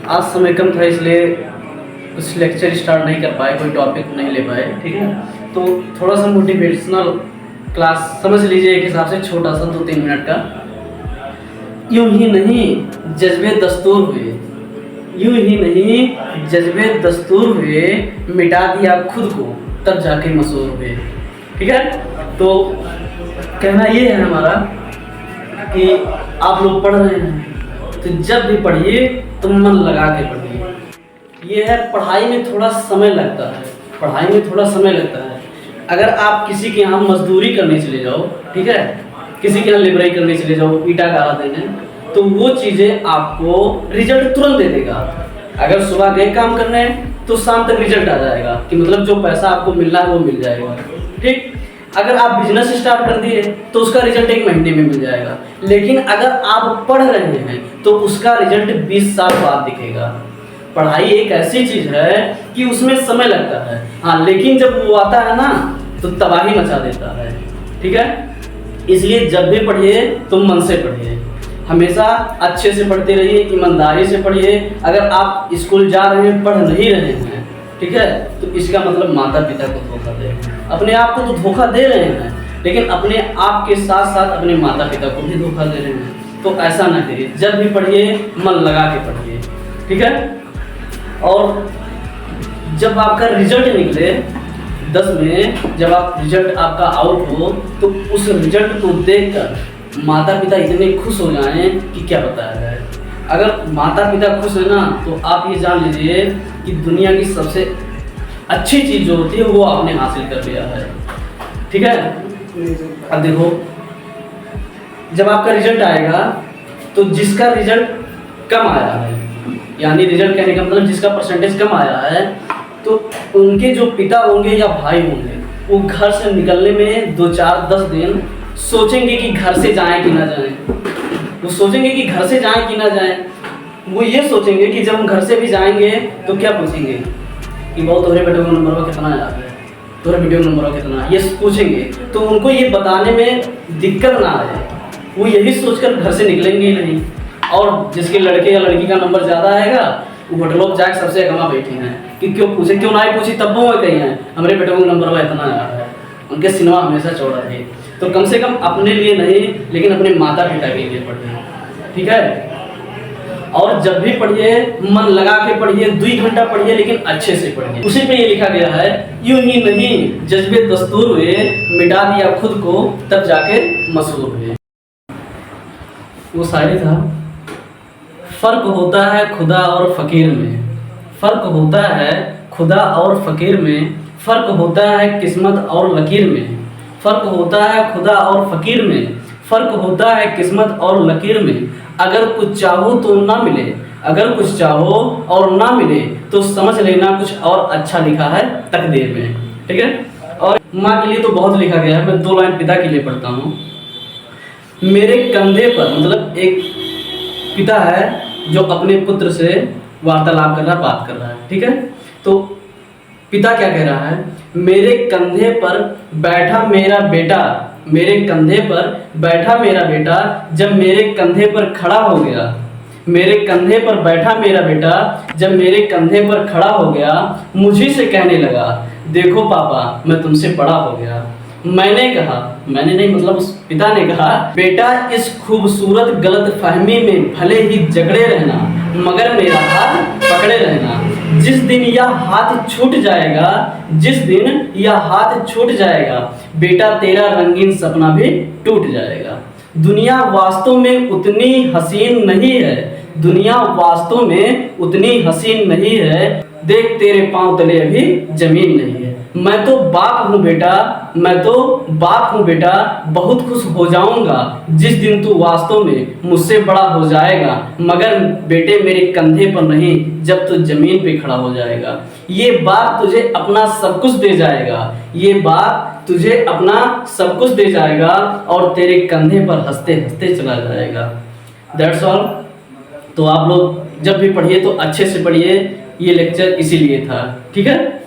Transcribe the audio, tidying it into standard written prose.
आज समय कम था इसलिए कुछ लेक्चर स्टार्ट नहीं कर पाए, कोई टॉपिक नहीं ले पाए, ठीक है। तो थोड़ा सा मोटिवेशनल क्लास समझ लीजिए, एक हिसाब से छोटा सा 2-3 मिनट का। यूं ही नहीं जज्बे दस्तूर हुए, यूं ही नहीं जज्बे दस्तूर हुए, मिटा दिया खुद को तब जाके मशहूर हुए, ठीक है। तो कहना ये है हमारा कि आप लोग पढ़ रहे हैं तो जब भी पढ़िए तो मन लगा के पढ़िए। ये है, पढ़ाई में थोड़ा समय लगता है, पढ़ाई में थोड़ा समय लगता है। अगर आप किसी के यहाँ मजदूरी करने चले जाओ, ठीक है, किसी के यहाँ लेबराई करने चले जाओ, ईटा गाड़ा देने, तो वो चीज़ें आपको रिजल्ट तुरंत दे देगा। अगर सुबह गए काम करने तो शाम तक रिजल्ट आ जाएगा कि मतलब जो पैसा आपको मिलना है वो मिल जाएगा, ठीक। अगर आप बिजनेस स्टार्ट कर दिए तो उसका रिजल्ट 1 महीने में मिल जाएगा। लेकिन अगर आप पढ़ रहे हैं तो उसका रिजल्ट 20 साल बाद दिखेगा। पढ़ाई एक ऐसी चीज है कि उसमें समय लगता है, हाँ, लेकिन जब वो आता है ना तो तबाही मचा देता है, ठीक है। इसलिए जब भी पढ़िए तो मन से पढ़िए, हमेशा अच्छे से पढ़ते रहिए, ईमानदारी से पढ़िए। अगर आप स्कूल जा रहे हैं, पढ़ नहीं रहे हैं, ठीक है, तो इसका मतलब माता पिता को धोखा दे रहे हैं। अपने आप को तो धोखा दे रहे हैं, लेकिन अपने आप के साथ साथ अपने माता पिता को भी धोखा दे रहे हैं। तो ऐसा ना करिए, जब भी पढ़िए मन लगा के पढ़िए, ठीक है। और जब आपका रिजल्ट निकले 10 में, जब आप रिजल्ट आपका आउट हो, तो उस रिजल्ट को देखकर माता पिता इतने खुश हो जाएं कि क्या बताया जाए। अगर माता पिता खुश है ना तो आप ये जान लीजिए कि दुनिया की सबसे अच्छी चीज़ जो होती है वो आपने हासिल कर लिया है, ठीक है। अब देखो, जब आपका रिजल्ट आएगा तो जिसका रिजल्ट कम आया है, यानी रिजल्ट कहने का मतलब जिसका परसेंटेज कम आया है, तो उनके जो पिता होंगे या भाई होंगे वो घर से निकलने में 2-4-10 दिन सोचेंगे कि घर से जाएं कि ना जाएं। वो सोचेंगे कि घर से जाएं कि ना जाएं। वो ये सोचेंगे कि जब हम घर से भी जाएंगे तो क्या पूछेंगे कि बहुत तोहरे बेटे का नंबर कितना आया है, तोहरे वीडियो नंबर कितना, ये पूछेंगे। तो उनको ये बताने में दिक्कत ना आए, वो यही सोचकर घर से निकलेंगे ही नहीं। और जिसके लड़के या लड़की का नंबर ज़्यादा आएगा वो होटलों जाके सबसे अगवा बैठे हैं कि क्यों पूछे, क्यों ना पूछी, तब वो कहीं हैं हमारे बेटे को नंबर इतना आया है। उनके सिनेमा हमेशा चौड़ा रहे। तो कम से कम अपने लिए नहीं, लेकिन अपने माता पिता के लिए पढ़िए, ठीक है। और जब भी पढ़िए मन लगा के पढ़िए, 2 घंटा पढ़िए, लेकिन अच्छे से पढ़िए। उसी पे ये लिखा गया है, यूं ही नहीं जज्बे दस्तूर हुए, मिटा दिया खुद को तब जाके मशहूर हुए। वो शायरी था, फर्क होता है खुदा और फकीर में, फर्क होता है खुदा और फकीर में, फर्क होता है किस्मत और लकीर में, फर्क होता है खुदा और फकीर में, फर्क होता है किस्मत और लकीर में। अगर कुछ चाहो तो ना मिले, अगर कुछ चाहो और ना मिले तो समझ लेना कुछ और अच्छा लिखा है तकदीर में, ठीक है। और माँ के लिए तो बहुत लिखा गया है, मैं 2 लाइन पिता के लिए पढ़ता हूँ। मेरे कंधे पर, मतलब एक पिता है जो अपने पुत्र से वार्तालाप कर रहा है, बात कर रहा है, ठीक है। तो पिता क्या कह रहा है, मेरे कंधे पर बैठा मेरा बेटा, मेरे कंधे पर बैठा मेरा बेटा, जब मेरे कंधे पर खड़ा हो गया, मेरे कंधे पर बैठा मेरा बेटा, जब मेरे कंधे पर खड़ा हो गया, मुझी से कहने लगा, देखो पापा मैं तुमसे बड़ा हो गया। मैंने कहा, मैंने नहीं मतलब उस पिता ने कहा, बेटा इस खूबसूरत गलत फहमी में भले ही झगड़े रहना, मगर मेरा हाथ पकड़े रहना। जिस दिन यह हाथ छूट जाएगा, जिस दिन यह हाथ छूट जाएगा, बेटा तेरा रंगीन सपना भी टूट जाएगा। दुनिया वास्तव में उतनी हसीन नहीं है, दुनिया वास्तव में उतनी हसीन नहीं है, देख तेरे पांव तले अभी जमीन नहीं है। मैं तो बाप हूँ बेटा, मैं तो बाप हूँ बेटा, बहुत खुश हो जाऊंगा जिस दिन तू वास्तव में मुझसे बड़ा हो जाएगा, मगर बेटे मेरे कंधे पर नहीं, जब तू जमीन पे खड़ा हो जाएगा। ये बाप तुझे अपना सब कुछ दे जाएगा, ये बाप तुझे अपना सब कुछ दे जाएगा और तेरे कंधे पर हंसते हंसते चला जाएगा। That's all. तो आप लोग जब भी पढ़िए तो अच्छे से पढ़िए, ये लेक्चर इसीलिए था, ठीक है।